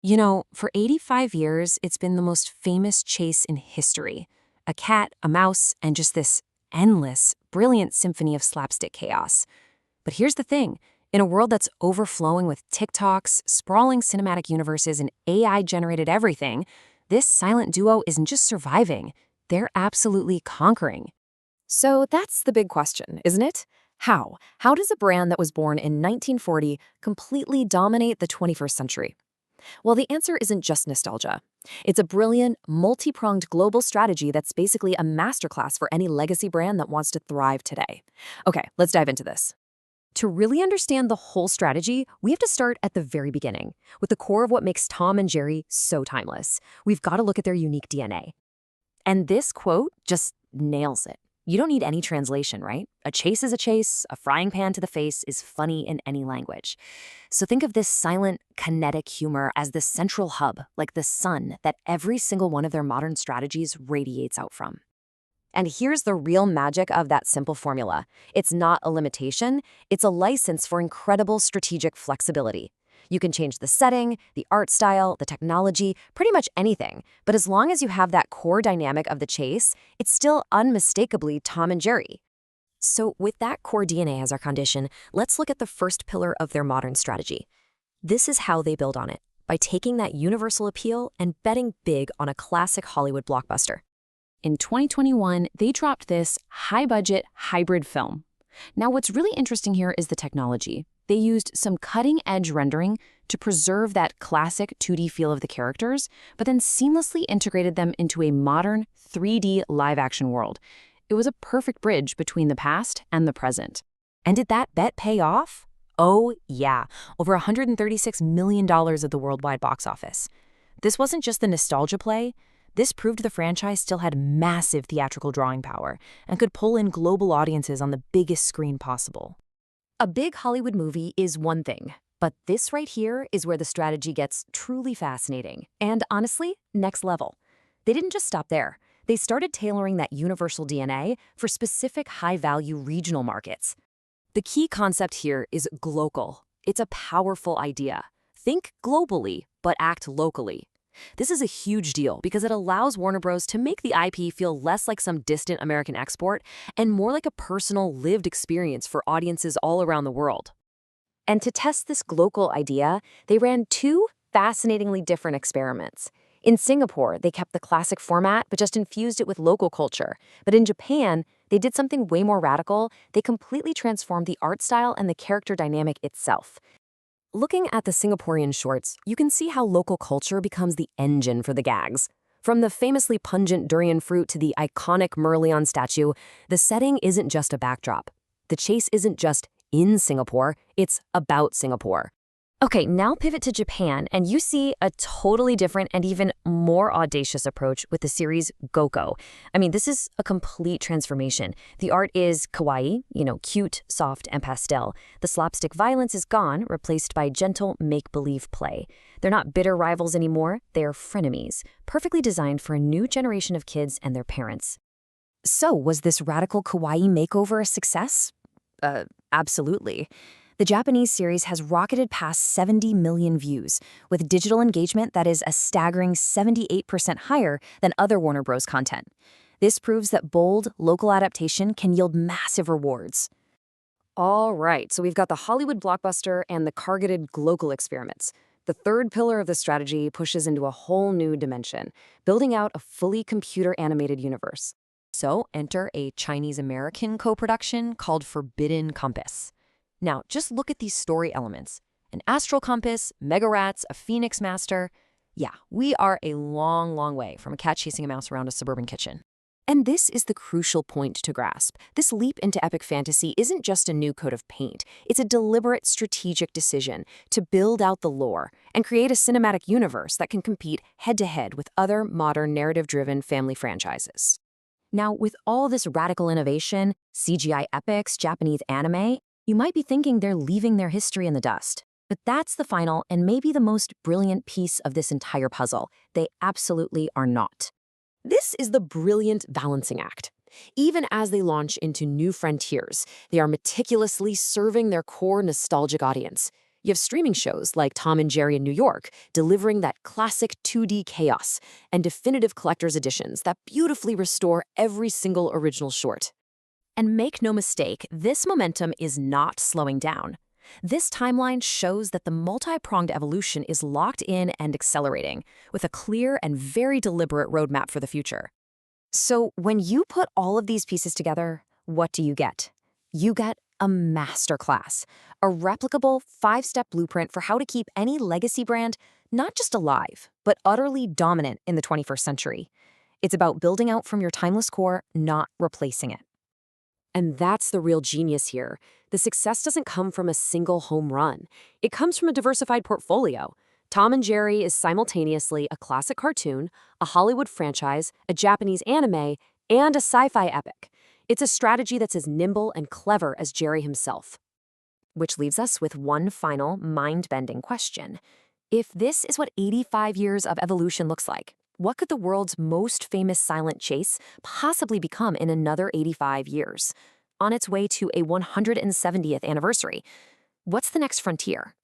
For 85 years, it's been the most famous chase in history. A cat, a mouse, and just this endless, brilliant symphony of slapstick chaos. But here's the thing. In a world that's overflowing with TikToks, sprawling cinematic universes, and AI-generated everything, this silent duo isn't just surviving, they're absolutely conquering. So that's the big question, isn't it? How? How does a brand that was born in 1940 completely dominate the 21st century? Well, the answer isn't just nostalgia. It's a brilliant, multi-pronged global strategy that's basically a masterclass for any legacy brand that wants to thrive today. Okay, let's dive into this. To really understand the whole strategy, we have to start at the very beginning, with the core of what makes Tom and Jerry so timeless. We've got to look at their unique DNA. And this quote just nails it. You don't need any translation, right? A chase is a chase, a frying pan to the face is funny in any language. So think of this silent, kinetic humor as the central hub, like the sun that every single one of their modern strategies radiates out from. And here's the real magic of that simple formula. It's not a limitation, it's a license for incredible strategic flexibility. You can change the setting, the art style, the technology, pretty much anything. But as long as you have that core dynamic of the chase, it's still unmistakably Tom and Jerry. So with that core DNA as our condition, let's look at the first pillar of their modern strategy. This is how they build on it, by taking that universal appeal and betting big on a classic Hollywood blockbuster. In 2021, they dropped this high-budget hybrid film. Now, what's really interesting here is the technology. They used some cutting-edge rendering to preserve that classic 2D feel of the characters, but then seamlessly integrated them into a modern 3D live-action world. It was a perfect bridge between the past and the present. And did that bet pay off? Oh, yeah, over $136 million at the worldwide box office. This wasn't just the nostalgia play. This proved the franchise still had massive theatrical drawing power and could pull in global audiences on the biggest screen possible. A big Hollywood movie is one thing, but this right here is where the strategy gets truly fascinating and, honestly, next level. They didn't just stop there. They started tailoring that universal DNA for specific high-value regional markets. The key concept here is glocal. It's a powerful idea. Think globally, but act locally. This is a huge deal because it allows Warner Bros. To make the IP feel less like some distant American export and more like a personal, lived experience for audiences all around the world. And to test this glocal idea, they ran two fascinatingly different experiments. In Singapore, they kept the classic format but just infused it with local culture. But in Japan, they did something way more radical. They completely transformed the art style and the character dynamic itself. Looking at the Singaporean shorts, you can see how local culture becomes the engine for the gags. From the famously pungent durian fruit to the iconic Merlion statue, the setting isn't just a backdrop. The chase isn't just in Singapore, it's about Singapore. Okay, now pivot to Japan, and you see a totally different and even more audacious approach with the series Goko. This is a complete transformation. The art is kawaii, cute, soft, and pastel. The slapstick violence is gone, replaced by gentle make-believe play. They're not bitter rivals anymore, they're frenemies, perfectly designed for a new generation of kids and their parents. So, was this radical kawaii makeover a success? Absolutely. The Japanese series has rocketed past 70 million views, with digital engagement that is a staggering 78% higher than other Warner Bros. Content. This proves that bold, local adaptation can yield massive rewards. All right, so we've got the Hollywood blockbuster and the targeted global experiments. The third pillar of the strategy pushes into a whole new dimension, building out a fully computer-animated universe. So enter a Chinese-American co-production called Forbidden Compass. Now, just look at these story elements. An astral compass, mega rats, a phoenix master. Yeah, we are a long, long way from a cat chasing a mouse around a suburban kitchen. And this is the crucial point to grasp. This leap into epic fantasy isn't just a new coat of paint. It's a deliberate strategic decision to build out the lore and create a cinematic universe that can compete head-to-head with other modern narrative-driven family franchises. Now, with all this radical innovation, CGI epics, Japanese anime, you might be thinking they're leaving their history in the dust. But that's the final and maybe the most brilliant piece of this entire puzzle. They absolutely are not. This is the brilliant balancing act. Even as they launch into new frontiers, they are meticulously serving their core nostalgic audience. You have streaming shows like Tom and Jerry in New York, delivering that classic 2D chaos, and definitive collector's editions that beautifully restore every single original short. And make no mistake, this momentum is not slowing down. This timeline shows that the multi-pronged evolution is locked in and accelerating, with a clear and very deliberate roadmap for the future. So when you put all of these pieces together, what do you get? You get a masterclass, a replicable 5-step blueprint for how to keep any legacy brand not just alive, but utterly dominant in the 21st century. It's about building out from your timeless core, not replacing it. And that's the real genius here. The success doesn't come from a single home run. It comes from a diversified portfolio. Tom and Jerry is simultaneously a classic cartoon, a Hollywood franchise, a Japanese anime, and a sci-fi epic. It's a strategy that's as nimble and clever as Jerry himself. Which leaves us with one final mind-bending question. If this is what 85 years of evolution looks like, what could the world's most famous silent chase possibly become in another 85 years? On its way to a 170th anniversary, what's the next frontier?